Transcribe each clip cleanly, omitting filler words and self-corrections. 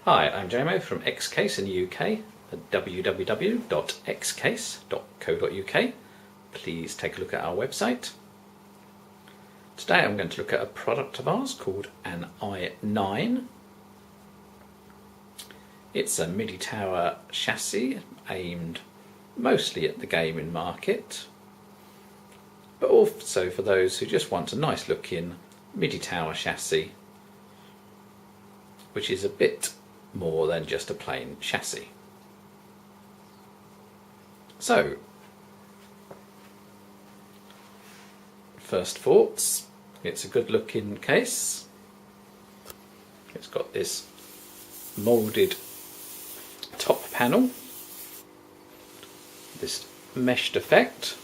Hi, I'm Jamo from Xcase in the UK at www.xcase.co.uk. Please take a look at our website. Today I'm going to look at a product of ours called an i9. It's a Midi tower chassis aimed mostly at the gaming market, but also for those who just want a nice looking Midi tower chassis which is a bit more than just a plain chassis. So, first thoughts, it's a good looking case. It's got this moulded top panel, this meshed effect,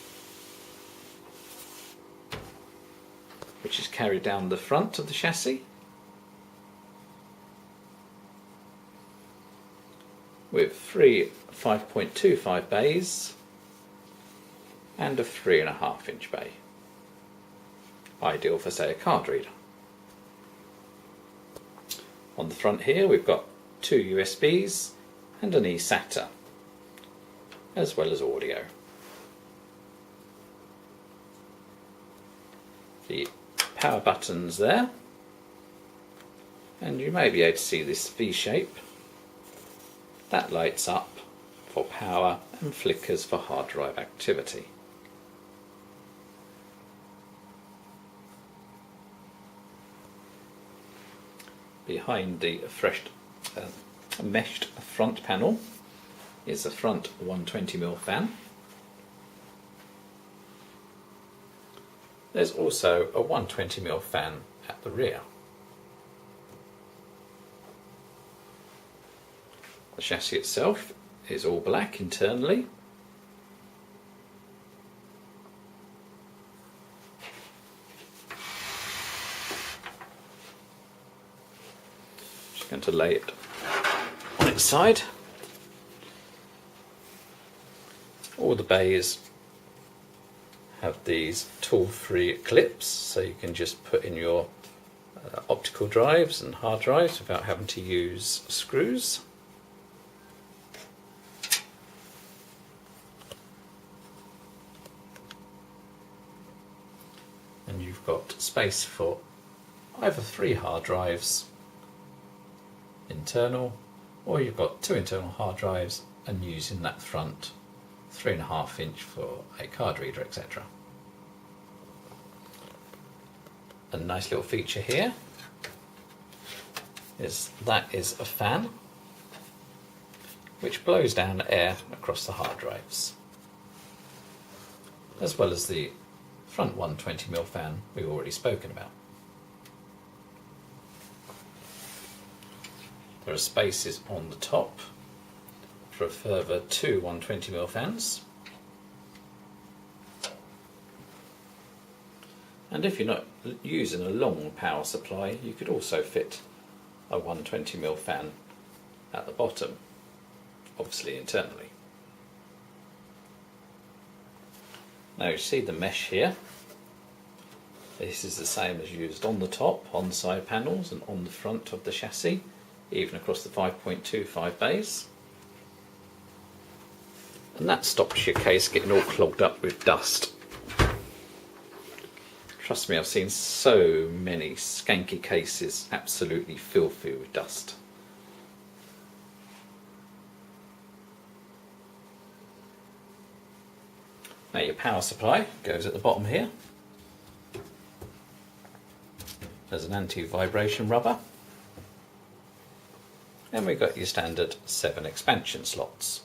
which is carried down the front of the chassis, with three 5.25 bays and a 3.5 inch bay. Ideal for, say, a card reader. On the front here we've got two USBs and an eSATA, as well as audio. The power buttons there, and you may be able to see this V shape that lights up for power and flickers for hard drive activity. Behind the meshed front panel is a front 120mm fan. There's also a 120mm fan at the rear. The chassis itself is all black internally. Just going to lay it on its side. All the bays have these tool-free clips, so you can just put in your optical drives and hard drives without having to use screws. And you've got space for either 3 hard drives internal, or you've got 2 internal hard drives and using that front 3.5 inch for a card reader, etc. A nice little feature here is a fan which blows down air across the hard drives, as well as the front 120mm fan we've already spoken about. There are spaces on the top for a further 2 120mm fans, and if you're not using a long power supply, you could also fit a 120mm fan at the bottom, obviously internally. Now you see the mesh here. This is the same as used on the top, on the side panels and on the front of the chassis, even across the 5.25 bays. And that stops your case getting all clogged up with dust. Trust me, I've seen so many skanky cases absolutely filthy with dust. Now your power supply goes at the bottom here. There's an anti-vibration rubber. And we've got your standard 7 expansion slots.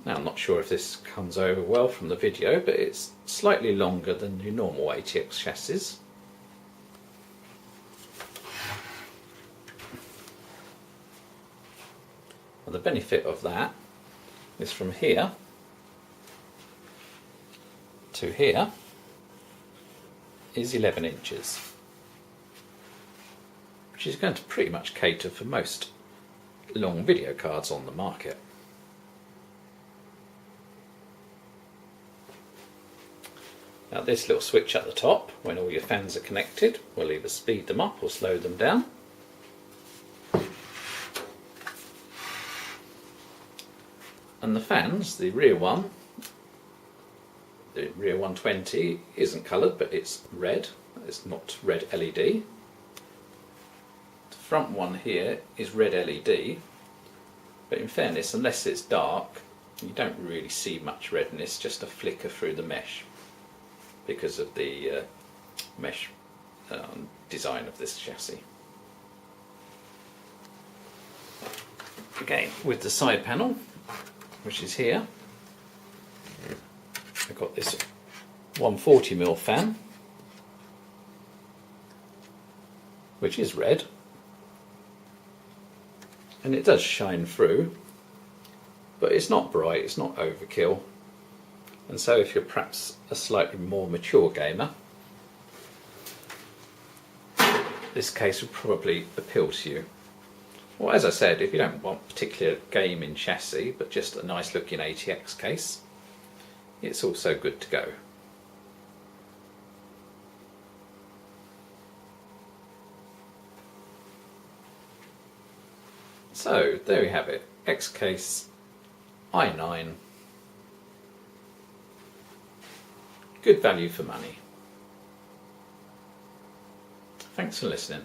Now I'm not sure if this comes over well from the video, but it's slightly longer than your normal ATX chassis. And the benefit of that is from here to here is 11 inches, which is going to pretty much cater for most long video cards on the market. Now this little switch at the top, when all your fans are connected, will either speed them up or slow them down. And the fans, the rear one, the rear 120 isn't coloured, but it's red. It's not red LED. The front one here is red LED, but in fairness, unless it's dark, you don't really see much redness, just a flicker through the mesh because of the mesh design of this chassis. Again, with the side panel, which is here, I've got this 140mm fan, which is red, and it does shine through, but it's not bright, it's not overkill, and so if you're perhaps a slightly more mature gamer, this case would probably appeal to you. Well, as I said, if you don't want a particular gaming chassis, but just a nice looking ATX case, it's also good to go. So there we have it, X-Case i9, good value for money. Thanks for listening.